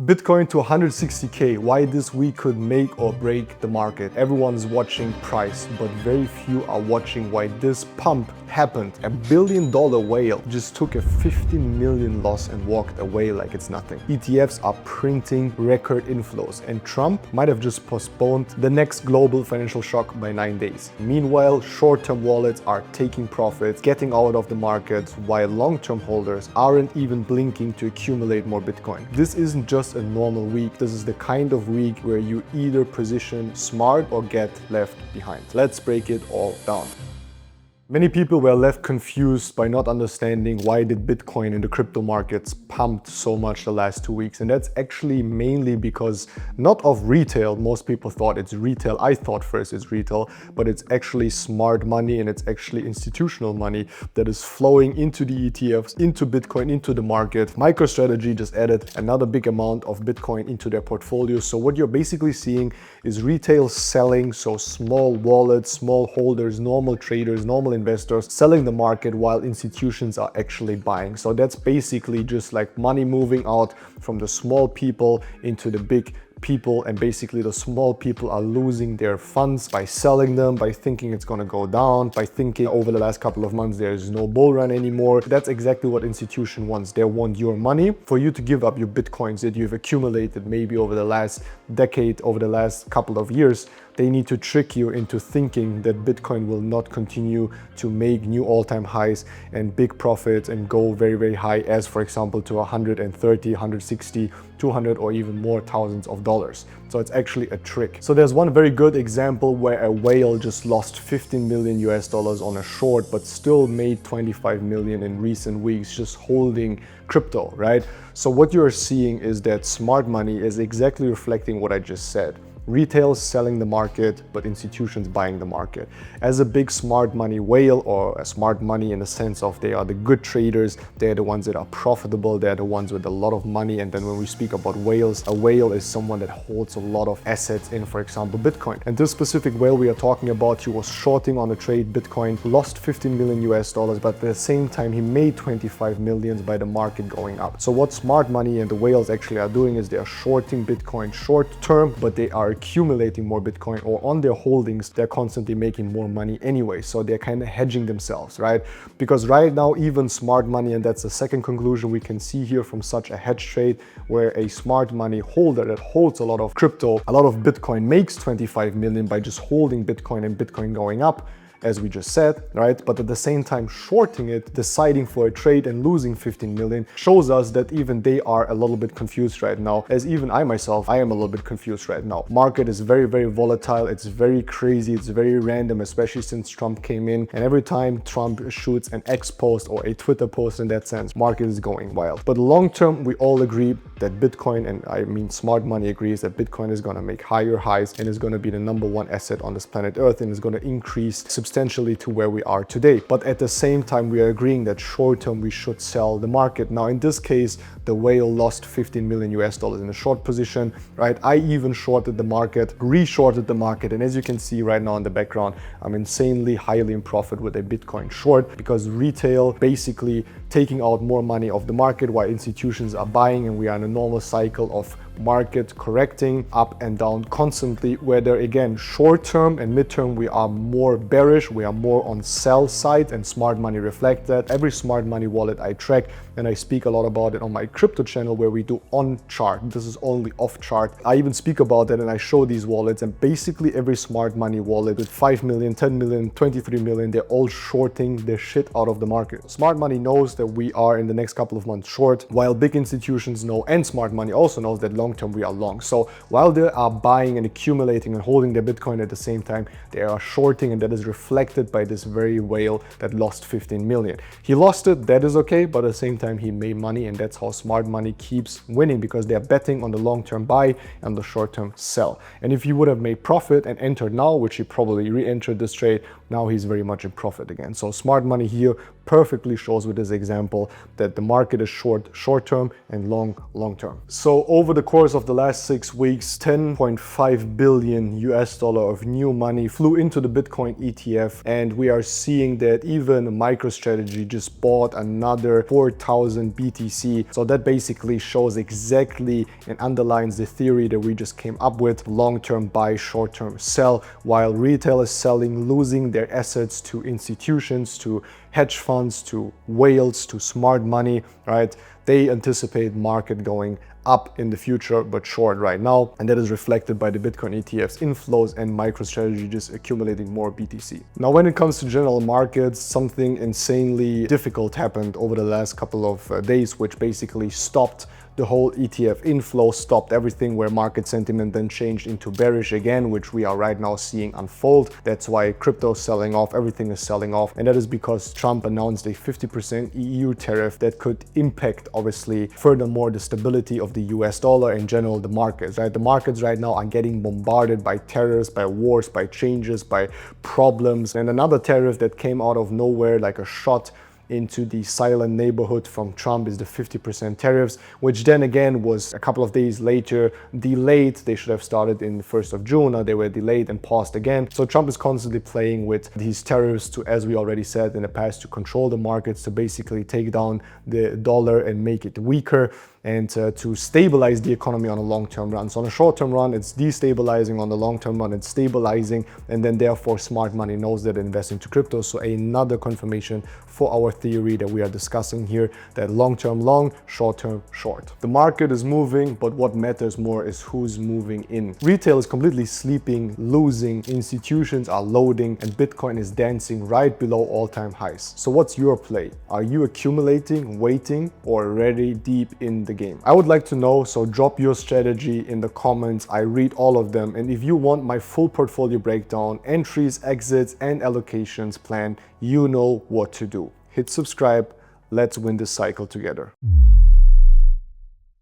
Bitcoin to 160K, why this week could make or break the market. Everyone's watching price, but very few are watching why this pump happened. $1 billion whale just took a 50 million loss and walked away like it's nothing. ETFs are printing record inflows, and Trump might have just postponed the next global financial shock by 9 days. Meanwhile, short-term wallets are taking profits, getting out of the markets, while long-term holders aren't even blinking to accumulate more Bitcoin. This isn't just a normal week. This is the kind of week where you either position smart or get left behind. Let's break it all down. Many people were left confused by not understanding why did Bitcoin in the crypto markets pumped so much the last 2 weeks. And that's actually mainly because not of retail. Most people thought it's retail. I thought first it's retail, but it's actually smart money and it's actually institutional money that is flowing into the ETFs, into Bitcoin, into the market. MicroStrategy just added another big amount of Bitcoin into their portfolio. So what you're basically seeing is retail selling, so small wallets, small holders, normal traders, normal investors selling the market while institutions are actually buying. So that's basically just like money moving out from the small people into the big people, and basically the small people are losing their funds by selling them, by thinking it's going to go down, by thinking over the last couple of months there's no bull run anymore. That's exactly what institution wants. They want your money for you to give up your Bitcoins that you've accumulated maybe over the last decade, over the last couple of years. They need to trick you into thinking that Bitcoin will not continue to make new all-time highs and big profits and go very, very high as, for example, to 130, 160, 200 or even more thousands of dollars. So it's actually a trick. So there's one very good example where a whale just lost 15 million US dollars on a short, but still made 25 million in recent weeks just holding crypto, right? So what you're seeing is that smart money is exactly reflecting what I just said. Retail selling the market, but institutions buying the market. As a big smart money whale, or a smart money in the sense of they are the good traders, they're the ones that are profitable, they're the ones with a lot of money. And then when we speak about whales, a whale is someone that holds a lot of assets in, for example, Bitcoin. And this specific whale we are talking about, he was shorting on a trade Bitcoin, lost 15 million US dollars, but at the same time he made 25 millions by the market going up. So what smart money and the whales actually are doing is they are shorting Bitcoin short term, but they are accumulating more Bitcoin, or on their holdings they're constantly making more money anyway. So they're kind of hedging themselves, right? Because right now even smart money, and that's the second conclusion we can see here from such a hedge trade, where a smart money holder that holds a lot of crypto, a lot of Bitcoin, makes 25 million by just holding Bitcoin and Bitcoin going up, as we just said, right? But at the same time, shorting it, deciding for a trade and losing 15 million shows us that even they are a little bit confused right now, as even I myself, I am a little bit confused right now. Market is very, very volatile. It's very crazy. It's very random, especially since Trump came in. And every time Trump shoots an X post or a Twitter post in that sense, market is going wild. But long term, we all agree that Bitcoin, and I mean smart money agrees that Bitcoin is going to make higher highs and is going to be the #1 asset on this planet Earth, and is going to increase substantially to where we are today. But at the same time, we are agreeing that short term we should sell the market. Now in this case, the whale lost 15 million US dollars in a short position, right? I even shorted the market, re-shorted the market, and as you can see right now in the background, I'm insanely highly in profit with a Bitcoin short, because retail basically taking out more money of the market while institutions are buying, and we are in a normal cycle of market correcting up and down constantly, whether again short term and mid-term we are more bearish, we are more on sell side, and smart money reflect that. Every smart money wallet I track, and I speak a lot about it on my crypto channel where we do on chart, this is only off chart. I even speak about that and I show these wallets, and basically every smart money wallet with 5 million, 10 million, 23 million, they're all shorting their shit out of the market. Smart money knows that we are in the next couple of months short, while big institutions know, and smart money also knows, that long term we are long. So while they are buying and accumulating and holding their Bitcoin at the same time, they are shorting, and that is reflected by this very whale that lost 15 million. He lost it, that is okay, but at the same time he made money, and that's how smart money keeps winning, because they're betting on the long-term buy and the short-term sell. And if he would have made profit and entered now, which he probably re-entered this trade, now he's very much in profit again. So smart money here perfectly shows with this example that the market is short term and long term. So over the course of the last 6 weeks, 10.5 billion US dollar of new money flew into the Bitcoin ETF, and we are seeing that even MicroStrategy just bought another 4,000 BTC. So that basically shows exactly and underlines the theory that we just came up with: long-term buy, short-term sell. While retail is selling, losing their assets to institutions, to hedge funds, to whales, to smart money, right? They anticipate market going up in the future, but short right now. And that is reflected by the Bitcoin ETF's inflows and MicroStrategy just accumulating more BTC. Now, when it comes to general markets, something insanely difficult happened over the last couple of days, which basically stopped the whole ETF inflow, stopped everything, where market sentiment then changed into bearish again, which we are right now seeing unfold. That's why crypto is selling off, everything is selling off. And that is because Trump announced a 50% EU tariff that could impact, obviously, furthermore, the stability of the US dollar, in general, the markets, right? The markets right now are getting bombarded by tariffs, by wars, by changes, by problems. And another tariff that came out of nowhere, like a shot into the silent neighborhood from Trump, is the 50% tariffs, which then again was a couple of days later delayed. They should have started in the 1st of June. Now they were delayed and paused again. So Trump is constantly playing with these tariffs to, as we already said in the past, to control the markets, to basically take down the dollar and make it weaker, and to stabilize the economy on a long-term run. So on a short-term run, it's destabilizing. On the long-term run, it's stabilizing. And then therefore, smart money knows that it invests into crypto. So another confirmation for our theory that we are discussing here, that long-term long, short-term short. The market is moving, but what matters more is who's moving in. Retail is completely sleeping, losing, institutions are loading, and Bitcoin is dancing right below all-time highs. So what's your play? Are you accumulating, waiting, or already deep in the game? I would like to know, so drop your strategy in the comments. I read all of them, and if you want my full portfolio breakdown, entries, exits, and allocations plan, you know what to do. Hit subscribe. Let's win this cycle together.